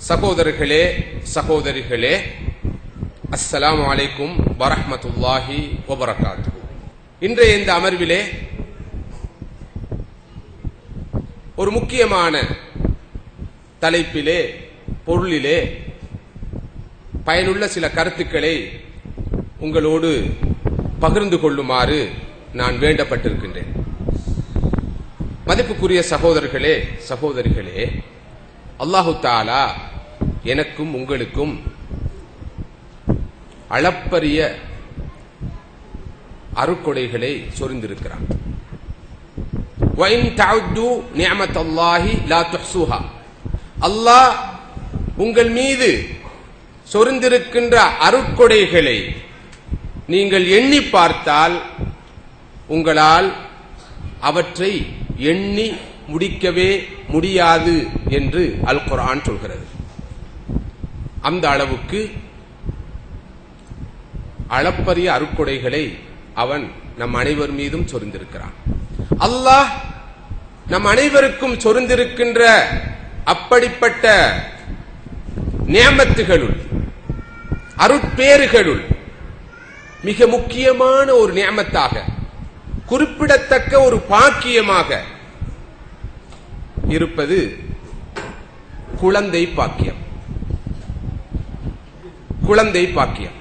சகோதரர்களே சகோதரிகளே, அஸ்ஸலாமு அலைக்கும் வரஹ்மத்துல்லாஹி வபரகாத்துஹு. இன்றைய இந்த அமர்விலே ஒரு முக்கியமான தலைப்பிலே பொருளிலே பயனுள்ள சில கருத்துக்களை உங்களோடு பகிர்ந்து கொள்ளுமாறு நான் வேண்டப்பட்டிருக்கின்றேன். மதிப்புக்குரிய சகோதரர்களே சகோதரிகளே, அல்லாஹு தஆலா எனக்கும் உங்களுக்கும் அளப்பரிய அருட்கொடைகளை சொரிந்திருக்கிறான். வஇன் தஅது நிஅமத்தல்லாஹி லா துஹ்ஸூஹா. அல்லாஹ் உங்கள் மீது சொரிந்திருக்கின்ற அருட்கொடைகளை நீங்கள் எண்ணி பார்த்தால் உங்களால் அவற்றை எண்ணி முடிக்கவே முடியாது என்று அல் குர்ஆன் சொல்கிறது. அந்த அளவுக்கு அளப்பரிய அருட்கொடைகளை அவன் நம் அனைவர் மீதும் சொரிந்திருக்கிறான். அல்லாஹ் நம் அனைவருக்கும் சொரிந்திருக்கின்ற அப்படிப்பட்ட நியமத்துகளுள் அருட்பேறுகளுள் மிக முக்கியமான ஒரு நியமத்தாக, குறிப்பிடத்தக்க ஒரு பாக்கியமாக இருப்பது குழந்தை பாக்கியம். குழந்தை பாக்கியம்.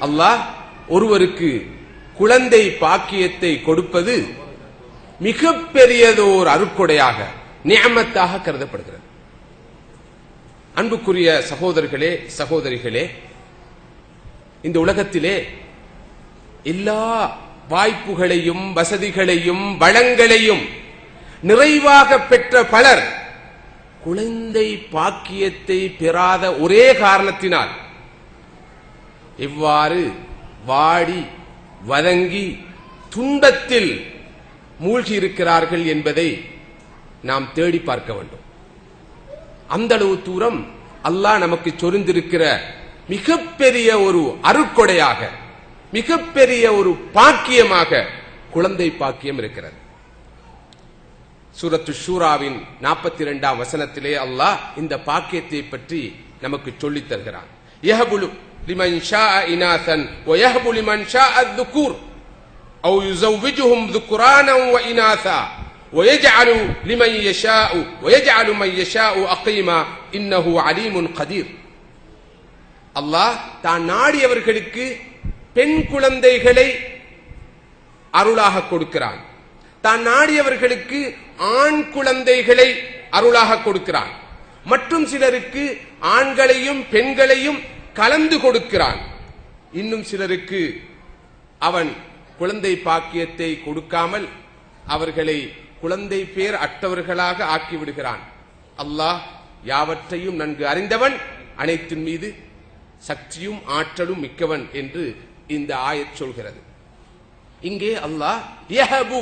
அல்லாஹ் ஒருவருக்கு குழந்தை பாக்கியத்தை கொடுப்பது மிகப்பெரியதோர் அருட்கொடையாக, நியமத்தாக கருதப்படுகிறது. அன்புக்குரிய சகோதரர்களே சகோதரிகளே, இந்த உலகத்திலே எல்லா வாய்ப்புகளையும் வசதிகளையும் வளங்களையும் நிறைவாக பெற்ற பலர் குழந்தை பாக்கியத்தை பெறாத ஒரே காரணத்தினால் இவ்வாறு வாடி வதங்கி துன்பத்தில் மூழ்கி இருக்கிறார்கள் என்பதை நாம் தேடி பார்க்க வேண்டும். அந்த அளவு தூரம் அல்லாஹ் நமக்கு சொரிந்திருக்கிற மிகப்பெரிய ஒரு அருட்கொடையாக, மிகப்பெரிய ஒரு பாக்கியமாக குழந்தை பாக்கியம் இருக்கிறது. சூரத்து ஷூராவின் 42ஆம் வசனத்திலே அல்லாஹ் இந்த பாக்கியத்தை பற்றி நமக்கு சொல்லித் தருகிறான். யஹபுலு லிமன் ஷாஅ இனாசன் வ யஹபு லிமன் ஷாஅ ذுகூர் அவ் யுஸவ்விஜுஹும் ذுக்ரானன் வ இனாசா வ யஜ்அலு லிமன் யஷாஉ வ யஜ்அலு மன் யஷாஉ அகீமா இன்னஹு அலீமுன் கதீர். அல்லாஹ் தான் நாடியவர்களுக்கு பெண் குழந்தைகளை அருளாக கொடுக்கிறான், தான் நாடியவர்களுக்கு ஆண் குழந்தைகளை அருளாக கொடுக்கிறான், மற்றும் சிலருக்கு ஆண்களையும் பெண்களையும் கலந்து கொடுக்கிறான். இன்னும் சிலருக்கு அவன் குழந்தை பாக்கியத்தை கொடுக்காமல் அவர்களை குழந்தை பேர் அற்றவர்களாக ஆக்கிவிடுகிறான். அல்லாஹ் யாவற்றையும் நன்கு அறிந்தவன், அனைத்தின் மீது சக்தியும் ஆற்றலும் மிக்கவன் என்று இந்த ஆயத் சொல்கிறது. இங்கே அல்லாஹ் யஹபு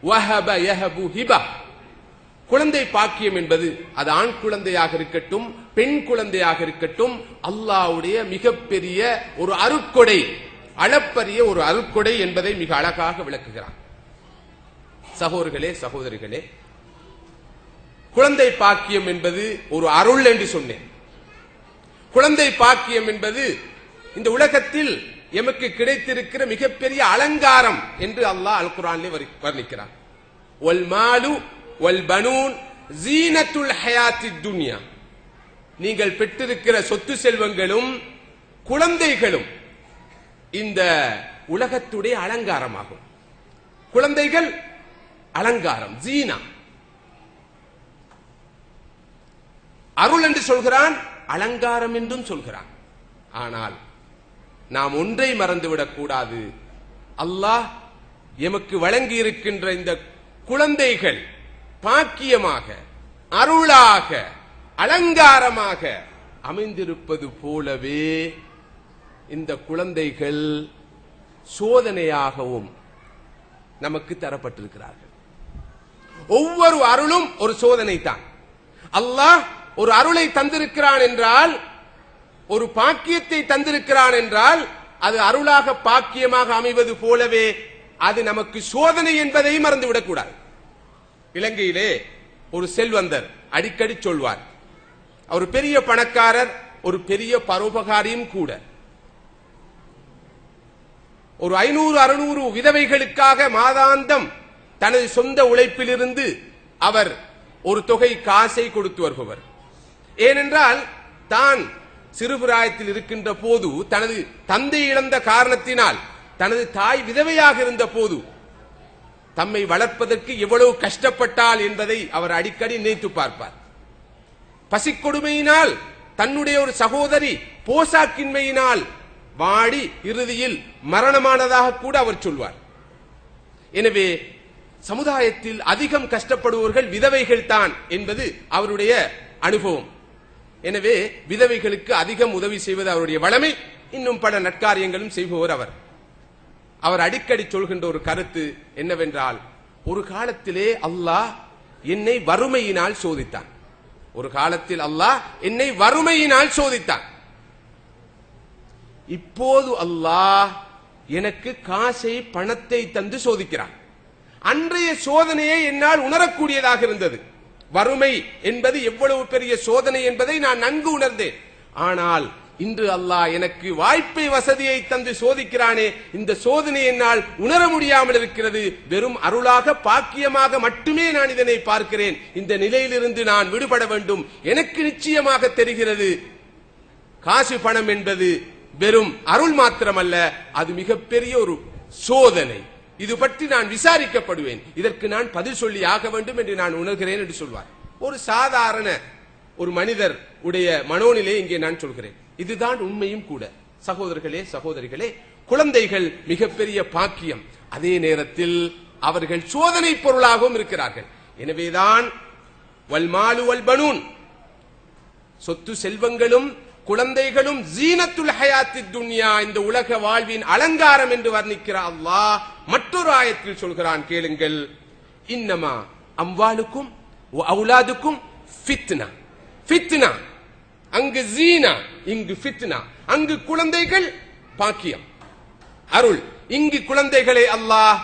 வஹப யஹபு ஹிபா, குழந்தை பாக்கியம் என்பது அது ஆண் குழந்தையாக இருக்கட்டும் பெண் குழந்தையாக இருக்கட்டும் அல்லாஹ்வுடைய மிகப்பெரிய ஒரு அருட்கொடை, அளப்பரிய ஒரு அருட்கொடை என்பதை மிக அழகாக விளக்குகிறான். சகோதரர்களே சகோதரிகளே, குழந்தை பாக்கியம் என்பது ஒரு அருள் என்று சொன்னேன். குழந்தை பாக்கியம் என்பது இந்த உலகத்தில் எமக்கு கிடைத்திருக்கிற மிகப்பெரிய அலங்காரம் என்று அல்லாஹ் அல் குர்ஆனிலே வர்ணிக்கிறான். வல் மாலு வல் பனூன் ஜீனத்துல் ஹயாத்தித் துன்யா. நீங்கள் பெற்றிருக்கிற சொத்து செல்வங்களும் குழந்தைகளும் இந்த உலகத்துடைய அலங்காரமாகும். குழந்தைகள் அலங்காரம், ஜீனா. அருள் என்று சொல்கிறான், அலங்காரம் என்றும் சொல்கிறான். ஆனால் நாம் ஒன்றை மறந்துவிடக் கூடாது. அல்லாஹ் எமக்கு வழங்கி இருக்கின்ற இந்த குழந்தைகள் பாக்கியமாக, அருளாக, அலங்காரமாக அமைந்திருப்பது போலவே இந்த குழந்தைகள் சோதனையாகவும் நமக்கு தரப்பட்டிருக்கிறார்கள். ஒவ்வொரு அருளும் ஒரு சோதனை தான். அல்லாஹ் ஒரு அருளை தந்திருக்கிறான் என்றால், ஒரு பாக்கியத்தை தந்திருக்கிறான் என்றால், அது அருளாக பாக்கியமாக அமைவது போலவே அது நமக்கு சோதனை என்பதை மறந்துவிடக் கூடாது. இலங்கையிலே ஒரு செல்வந்தர் அடிக்கடி சொல்வார், அவர் பெரிய பணக்காரர், ஒரு பெரிய பரோபகாரியும் கூட. ஒரு 500-600 விதவைகளுக்காக மாதாந்தம் தனது சொந்த உழைப்பிலிருந்து அவர் ஒரு தொகை காசை கொடுத்து வருபவர். ஏனென்றால் தான் சிறுபிராயத்தில் இருக்கின்ற போது தனது தந்தை இழந்த காரணத்தினால் தனது தாய் விதவையாக இருந்த போது தம்மை வளர்ப்பதற்கு எவ்வளவு கஷ்டப்பட்டால் என்பதை அவர் அடிக்கடி நினைத்து பார்ப்பார். பசிக்கொடுமையினால் தன்னுடைய ஒரு சகோதரி போசாக்கின்மையினால் வாடி இறுதியில் மரணமானதாக கூட அவர் சொல்வார். எனவே சமுதாயத்தில் அதிகம் கஷ்டப்படுபவர்கள் விதவைகள் தான் என்பது அவருடைய அனுபவம். எனவே விதவைகளுக்கு அதிகம் உதவி செய்வது அவருடைய வளமை. இன்னும் பல நற்காரியங்களும் செய்பவர் அவர். அவர் அடிக்கடி சொல்கின்ற ஒரு கருத்து என்னவென்றால், ஒரு காலத்திலே அல்லாஹ் என்னை வறுமையினால் சோதித்தான். ஒரு காலத்தில் அல்லாஹ் என்னை வறுமையினால் சோதித்தான். இப்போது அல்லாஹ் எனக்கு காசை பணத்தை தந்து சோதிக்கிறான். அன்றைய சோதனையை என்னால் உணரக்கூடியதாக இருந்தது. வறுமை என்பது எவ்வளவு பெரிய சோதனை என்பதை நான் நன்கு உணர்ந்தேன். ஆனால் இன்று அல்லாஹ் எனக்கு வாய்ப்பை வசதியை தந்து சோதிக்கிறானே, இந்த சோதனை என்னால் உணர முடியாமல் இருக்கிறது. வெறும் அருளாக பாக்கியமாக மட்டுமே நான் இதனை பார்க்கிறேன். இந்த நிலையிலிருந்து நான் விடுபட வேண்டும். எனக்கு நிச்சயமாக தெரிகிறது, காசு பணம் என்பது வெறும் அருள் மாத்திரமல்ல, அது மிகப்பெரிய ஒரு சோதனை. இது பற்றி நான் விசாரிக்கப்படுவேன். இதற்கு நான் பதில் சொல்லி ஆக வேண்டும் என்று நான் உணர்கிறேன் என்று சொல்வார். ஒரு சாதாரண ஒரு மனிதர் உடைய மனோநிலை இங்கே நான் சொல்கிறேன். இதுதான் உண்மையும் கூட. சகோதரர்களே, சகோதரிகளே, குழந்தைகள் மிகப்பெரிய பாக்கியம். அதே நேரத்தில் அவர்கள் சோதனை பொருளாகவும் இருக்கிறார்கள். எனவேதான் வல்மாலு வல்பனூன், சொத்து செல்வங்களும் குழந்தைகளும் ஜீனத்துல் ஹயாத்தித் துன்யா, இந்த உலக வாழ்வின் அலங்காரம் என்று வர்ணிக்கிறார் அல்லாஹ். மற்றொரு ஆயத்தில் சொல்கிறான், கேளுங்கள், இன்னமா அம்வாலுக்கும் அவுலாதுக்கும் ஃபித்னா. ஃபித்னா அங்கு ஜீனா, இங்கு ஃபித்னா. அங்கு குழந்தைகள் பாக்கியம், அருள். இங்கு குழந்தைகளை அல்லாஹ்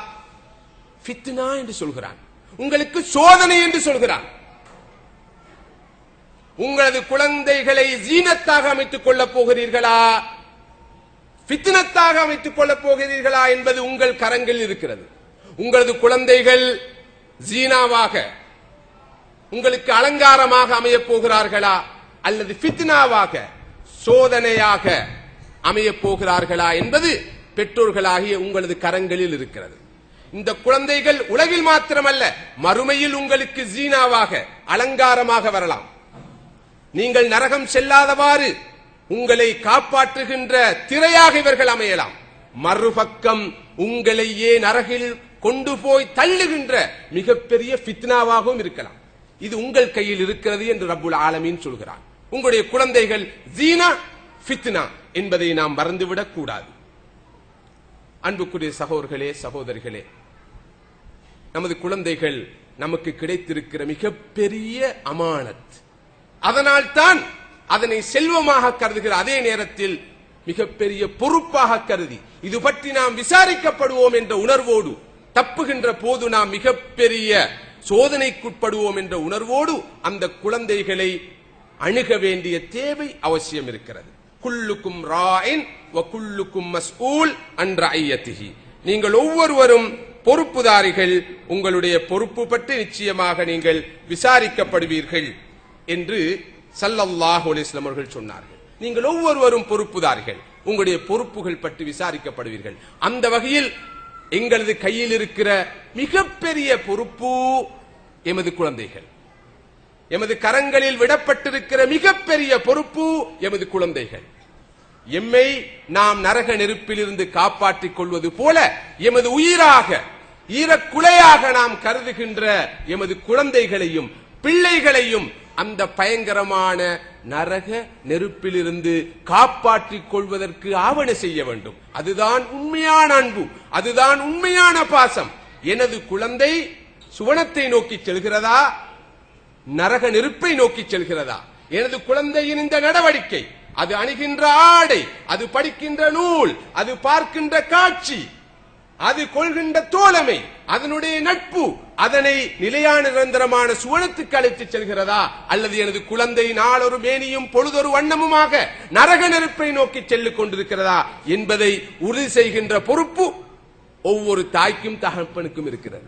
ஃபித்னா என்று சொல்கிறான், உங்களுக்கு சோதனை என்று சொல்கிறான். உங்களது குழந்தைகளை ஜீனத்தாக அமைத்துக் கொள்ளப் போகிறீர்களா, ஃபித்னத்தாக அமைத்துக் கொள்ளப் போகிறீர்களா என்பது உங்கள் கரங்களில் இருக்கிறது. உங்களது குழந்தைகள் ஜீனாவாக, உங்களுக்கு அலங்காரமாக அமையப் போகிறார்களா, அல்லது ஃபித்னாவாக, சோதனையாக அமையப் போகிறார்களா என்பது பெற்றோர்களாகிய உங்களது கரங்களில் இருக்கிறது. இந்த குழந்தைகள் உலகில் மாத்திரமல்ல, மறுமையில் உங்களுக்கு ஜீனாவாக, அலங்காரமாக வரலாம். நீங்கள் நரகம் செல்லாதவாறு உங்களை காப்பாற்றுகின்ற திரையாக இவர்கள் அமையலாம். மறுபக்கம் உங்களையே நரகில் கொண்டு போய் தள்ளுகின்ற மிகப்பெரிய ஃபித்னாவாகவும் இருக்கலாம். இது உங்கள் கையில் இருக்கிறது என்று ரப்புல் ஆலமீன் சொல்கிறான். உங்களுடைய குழந்தைகள் ஜீனா ஃபித்னா என்பதை நாம் மறந்துவிடக் கூடாது. அன்புக்குரிய சகோதரர்களே, சகோதரிகளே, நமது குழந்தைகள் நமக்கு கிடைத்திருக்கிற மிகப்பெரிய அமானத். அதனால் தான் அதனை செல்வமாக கருதுகிற அதே நேரத்தில் மிகப்பெரிய பொறுப்பாக கருதி இது பற்றி நாம் விசாரிக்கப்படுவோம் என்ற உணர்வோடு, தப்புகின்ற போது நாம் மிகப்பெரிய சோதனைக்குட்படுவோம் என்ற உணர்வோடு அந்த குழந்தைகளை அணுக வேண்டிய தேவை அவசியம் இருக்கிறது. குல்லுக்கும் ராயின் வ குல்லுக்கும் மஸ்ஊல் அன் ரஅய்யத்திஹி. நீங்கள் ஒவ்வொருவரும் பொறுப்புதாரிகள். உங்களுடைய பொறுப்பு பற்றி நிச்சயமாக நீங்கள் விசாரிக்கப்படுவீர்கள் என்று ஸல்லல்லாஹு அலைஹி வஸல்லம் அவர்கள் சொன்னார்கள். நீங்கள் ஒவ்வொருவரும் பொறுப்புதாரிகள், உங்களுடைய பொறுப்புகள் பற்றி விசாரிக்கப்படுவீர்கள். அந்த வகையில் எங்களது கையில் இருக்கிற மிகப்பெரிய பொறுப்பு எமது குழந்தைகள். எமது கரங்களில் விடப்பட்டிருக்கிற மிகப்பெரிய பொறுப்பு எமது குழந்தைகள். எம்மை நாம் நரக நெருப்பிலிருந்து காப்பாற்றிக் கொள்வது போல எமது உயிராக, ஈரக்குலையாக நாம் கருதுகின்ற எமது குழந்தைகளையும் பிள்ளைகளையும் அந்த பயங்கரமான நரக நெருப்பிலிருந்து காப்பாற்றிக் கொள்வதற்கு ஆவண செய்ய வேண்டும். அதுதான் உண்மையான அன்பு, அதுதான் உண்மையான பாசம். எனது குழந்தை சுவனத்தை நோக்கி செல்கிறதா, நரக நெருப்பை நோக்கி செல்கிறதா? எனது குழந்தையின் இந்த நடவடிக்கை, அது அணிகின்ற ஆடை, அது படிக்கின்ற நூல், அது பார்க்கின்ற காட்சி, அது கொள்கின்ற தோழமை, அதனுடைய நட்பு, அதனை நிலையான நிரந்தரமான சுவனத்துக்கு அழைத்துச் செல்கிறதா, அல்லது எனது குழந்தை நாளொரு மேனியும் பொழுதொரு வண்ணமுமாக நரக நெருப்பை நோக்கி செல்லிக் கொண்டிருக்கிறதா என்பதை உறுதி செய்கின்ற பொறுப்பு ஒவ்வொரு தாய்க்கும் தகப்பனுக்கும் இருக்கிறது.